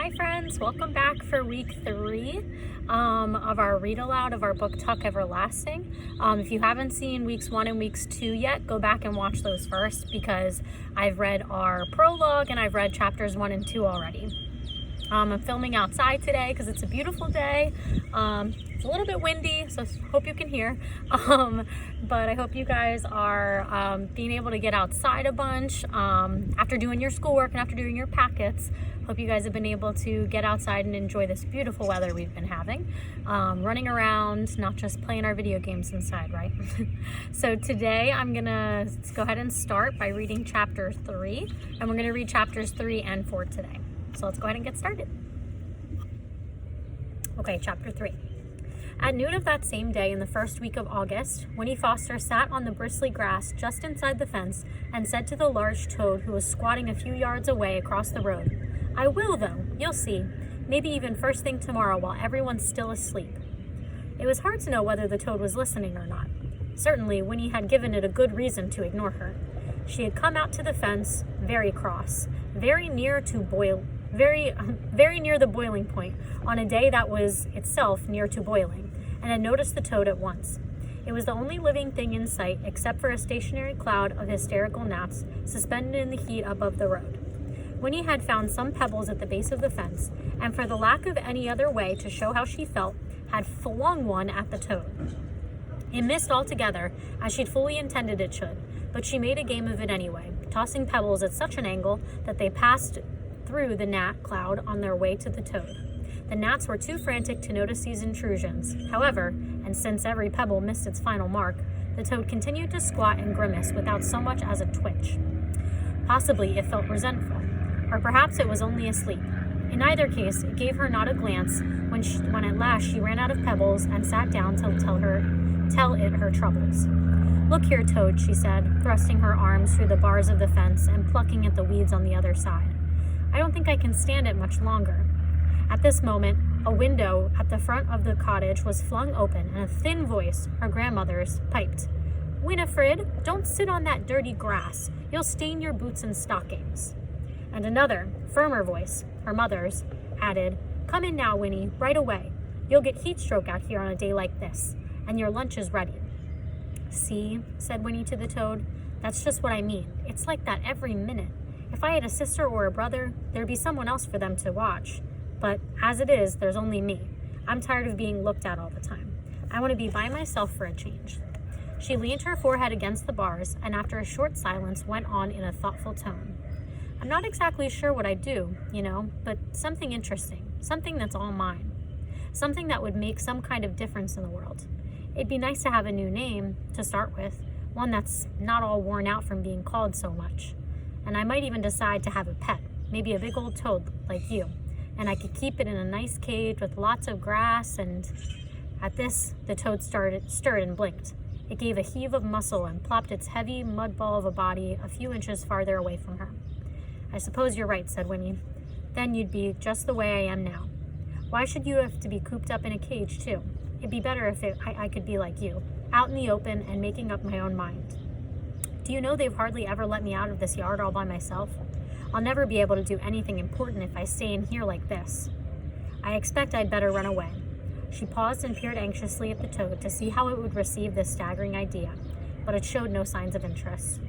Hi friends, welcome back for week 3 of our Read Aloud of our book Tuck Everlasting. If you haven't seen weeks 1 and weeks 2 yet, go back and watch those first because I've read our prologue and I've read chapters 1 and 2 already. I'm filming outside today because it's a beautiful day. It's a little bit windy, so I hope you can hear. But I hope you guys are being able to get outside a bunch after doing your schoolwork and after doing your packets. Hope you guys have been able to get outside and enjoy this beautiful weather we've been having. Running around, not just playing our video games inside, right? So today I'm gonna go ahead and start by reading chapter 3, and we're gonna read chapters 3 and 4 today. So let's go ahead and get started. Okay, chapter 3. At noon of that same day in the first week of August, Winnie Foster sat on the bristly grass just inside the fence and said to the large toad who was squatting a few yards away across the road, "I will, though. You'll see. Maybe even first thing tomorrow while everyone's still asleep." It was hard to know whether the toad was listening or not. Certainly, Winnie had given it a good reason to ignore her. She had come out to the fence, very cross, very near the boiling point on a day that was itself near to boiling, and had noticed the toad at once. It was the only living thing in sight except for a stationary cloud of hysterical gnats suspended in the heat above the road. Winnie had found some pebbles at the base of the fence, and for the lack of any other way to show how she felt, had flung one at the toad. It missed altogether, as she'd fully intended it should, but she made a game of it anyway, tossing pebbles at such an angle that they passed through the gnat cloud on their way to the toad. The gnats were too frantic to notice these intrusions. However, and since every pebble missed its final mark, the toad continued to squat and grimace without so much as a twitch. Possibly it felt resentful, or perhaps it was only asleep. In either case, it gave her not a glance when at last she ran out of pebbles and sat down to tell it her troubles. "Look here, Toad," she said, thrusting her arms through the bars of the fence and plucking at the weeds on the other side. "I don't think I can stand it much longer." At this moment, a window at the front of the cottage was flung open, and a thin voice, her grandmother's, piped, "Winifred, don't sit on that dirty grass. You'll stain your boots and stockings." And another, firmer voice, her mother's, added, "Come in now, Winnie, right away. You'll get heat stroke out here on a day like this, and your lunch is ready." "See," said Winnie to the toad, "that's just what I mean. It's like that every minute. If I had a sister or a brother, there'd be someone else for them to watch. But as it is, there's only me. I'm tired of being looked at all the time. I want to be by myself for a change." She leaned her forehead against the bars, and after a short silence went on in a thoughtful tone. "I'm not exactly sure what I'd do, but something interesting, something that's all mine. Something that would make some kind of difference in the world. It'd be nice to have a new name, to start with, one that's not all worn out from being called so much. And I might even decide to have a pet, maybe a big old toad like you, and I could keep it in a nice cage with lots of grass and..." At this, the toad stirred and blinked. It gave a heave of muscle and plopped its heavy mud ball of a body a few inches farther away from her. "I suppose you're right," said Winnie. "Then you'd be just the way I am now. Why should you have to be cooped up in a cage, too? It'd be better if I could be like you, out in the open and making up my own mind. Do you know they've hardly ever let me out of this yard all by myself? I'll never be able to do anything important if I stay in here like this. I expect I'd better run away." She paused and peered anxiously at the toad to see how it would receive this staggering idea, but it showed no signs of interest.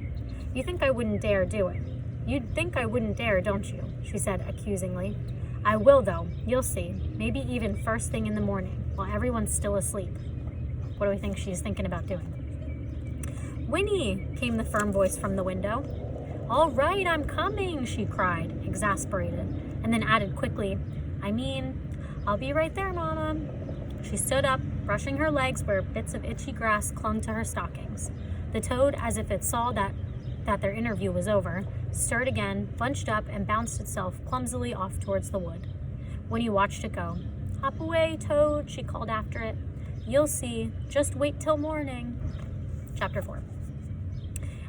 "You think I wouldn't dare do it? You'd think I wouldn't dare, don't you?" she said accusingly. "I will, though. You'll see. Maybe even first thing in the morning, while everyone's still asleep." What do we think she's thinking about doing? "Winnie!" came the firm voice from the window. "All right, I'm coming," she cried, exasperated, and then added quickly, I'll be right there, Mama." She stood up, brushing her legs where bits of itchy grass clung to her stockings. The toad, as if it saw that their interview was over, stirred again, bunched up, and bounced itself clumsily off towards the wood. Winnie watched it go. "Hop away, Toad," she called after it. "You'll see. Just wait till morning." Chapter 4.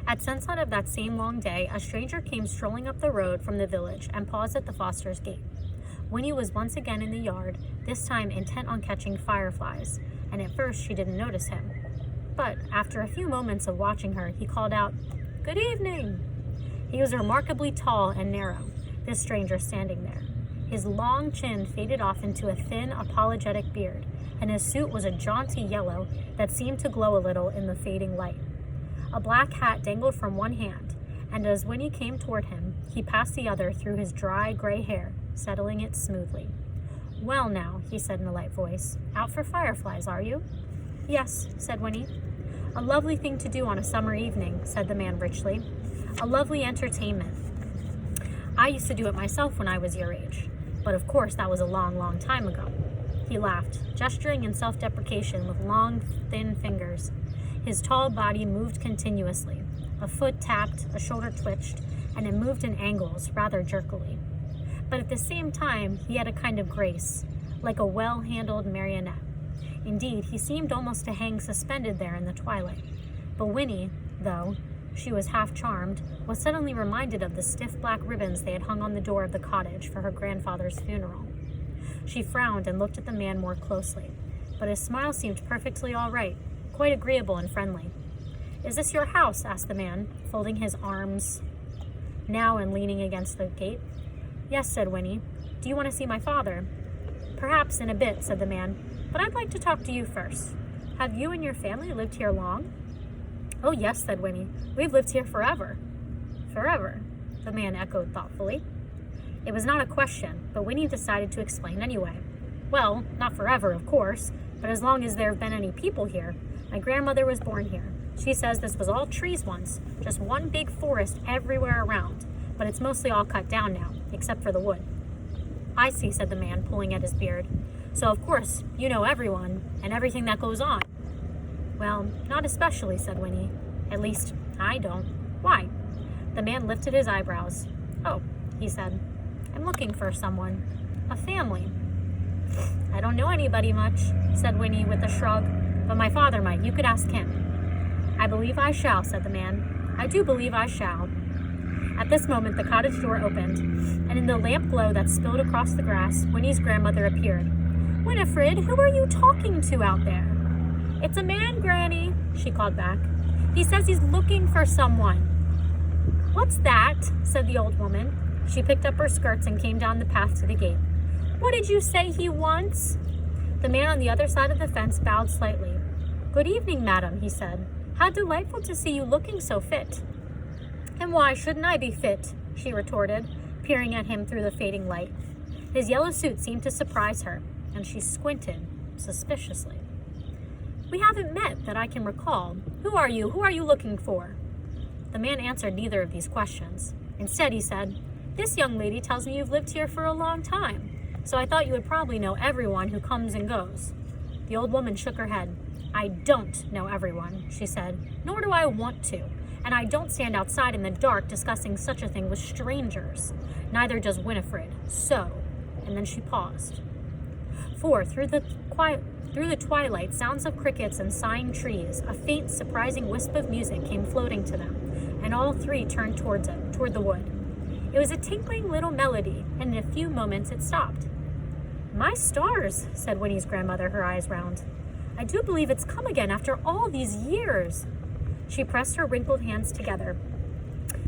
At sunset of that same long day, a stranger came strolling up the road from the village and paused at the Foster's gate. Winnie was once again in the yard, this time intent on catching fireflies, and at first she didn't notice him. But after a few moments of watching her, he called out, "Good evening." He was remarkably tall and narrow, this stranger standing there. His long chin faded off into a thin, apologetic beard, and his suit was a jaunty yellow that seemed to glow a little in the fading light. A black hat dangled from one hand, and as Winnie came toward him, he passed the other through his dry, gray hair, settling it smoothly. "Well now," he said in a light voice, "out for fireflies, are you?" "Yes," said Winnie. "A lovely thing to do on a summer evening," said the man richly. "A lovely entertainment. I used to do it myself when I was your age, but of course that was a long, long time ago." He laughed, gesturing in self-deprecation with long, thin fingers. His tall body moved continuously. A foot tapped, a shoulder twitched, and it moved in angles, rather jerkily. But at the same time, he had a kind of grace, like a well-handled marionette. Indeed, he seemed almost to hang suspended there in the twilight. But Winnie, though she was half charmed, was suddenly reminded of the stiff black ribbons they had hung on the door of the cottage for her grandfather's funeral. She frowned and looked at the man more closely, but his smile seemed perfectly all right, quite agreeable and friendly. "Is this your house?" asked the man, folding his arms now and leaning against the gate. "Yes," said Winnie. "Do you want to see my father?" "Perhaps in a bit," said the man, "but I'd like to talk to you first. Have you and your family lived here long?" "Oh, yes," said Winnie. "We've lived here forever." "Forever?" the man echoed thoughtfully. It was not a question, but Winnie decided to explain anyway. "Well, not forever, of course, but as long as there have been any people here. My grandmother was born here. She says this was all trees once, just one big forest everywhere around, but it's mostly all cut down now, except for the wood." "I see," said the man, pulling at his beard. "So, of course, you know everyone and everything that goes on." "Well, not especially," said Winnie. "At least, I don't. Why?" The man lifted his eyebrows. "Oh," he said, "I'm looking for someone. A family." "I don't know anybody much," said Winnie with a shrug, "but my father might. You could ask him." "I believe I shall," said the man. "I do believe I shall." At this moment, the cottage door opened, and in the lamp glow that spilled across the grass, Winnie's grandmother appeared. "Winifred, who are you talking to out there?" "It's a man, Granny," she called back. "He says he's looking for someone." "What's that?" said the old woman. She picked up her skirts and came down the path to the gate. "What did you say he wants?" The man on the other side of the fence bowed slightly. "Good evening, madam," he said. "How delightful to see you looking so fit." "And why shouldn't I be fit?" she retorted, peering at him through the fading light. His yellow suit seemed to surprise her, and she squinted suspiciously. "We haven't met that I can recall. Who are you? Who are you looking for?" The man answered neither of these questions. Instead, he said, "This young lady tells me you've lived here for a long time, so I thought you would probably know everyone who comes and goes." The old woman shook her head. "I don't know everyone," she said, "nor do I want to, and I don't stand outside in the dark discussing such a thing with strangers. Neither does Winifred. So," and then she paused. For through the twilight, sounds of crickets and sighing trees, a faint, surprising wisp of music came floating to them, and all three turned toward the wood. It was a tinkling little melody, and in a few moments it stopped. "My stars," said Winnie's grandmother, her eyes round. "I do believe it's come again after all these years." She pressed her wrinkled hands together,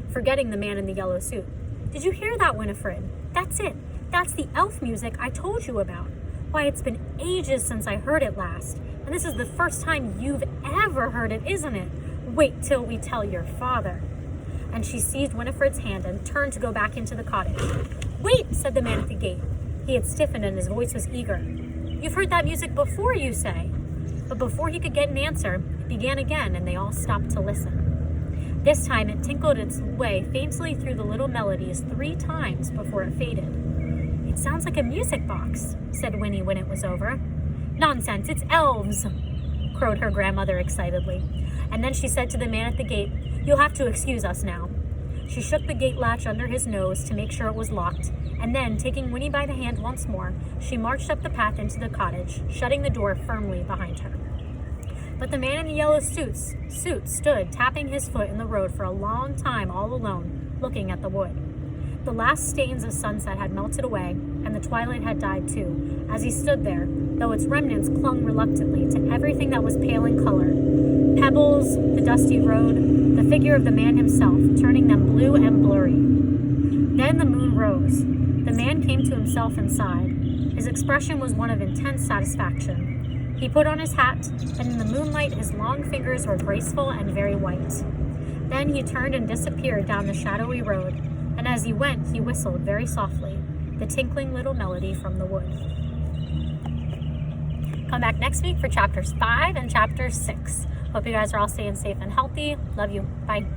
forgetting the man in the yellow suit. "Did you hear that, Winifred? That's it. That's the elf music I told you about. Why, it's been ages since I heard it last, and this is the first time you've ever heard it, isn't it? Wait till we tell your father." And she seized Winifred's hand and turned to go back into the cottage. "Wait," said the man at the gate. He had stiffened and his voice was eager. "You've heard that music before, you say?" But before he could get an answer, it began again, and they all stopped to listen. This time it tinkled its way faintly through the little melodies 3 times before it faded. "It sounds like a music box," said Winnie when it was over. "Nonsense, it's elves," crowed her grandmother excitedly. And then she said to the man at the gate, "You'll have to excuse us now." She shook the gate latch under his nose to make sure it was locked, and then, taking Winnie by the hand once more, she marched up the path into the cottage, shutting the door firmly behind her. But the man in the yellow suit stood, tapping his foot in the road for a long time all alone, looking at the wood. The last stains of sunset had melted away, and the twilight had died too, as he stood there, though its remnants clung reluctantly to everything that was pale in color. Pebbles, the dusty road, the figure of the man himself, turning them blue and blurry. Then the moon rose. The The man came to himself and sighed. His expression was one of intense satisfaction. He put on his hat, and in the moonlight his long fingers were graceful and very white. Then he turned and disappeared down the shadowy road, and as he went he whistled very softly, the tinkling little melody from the wood. Come back next week for chapters 5 and chapter 6. Hope you guys are all staying safe and healthy. Love you. Bye.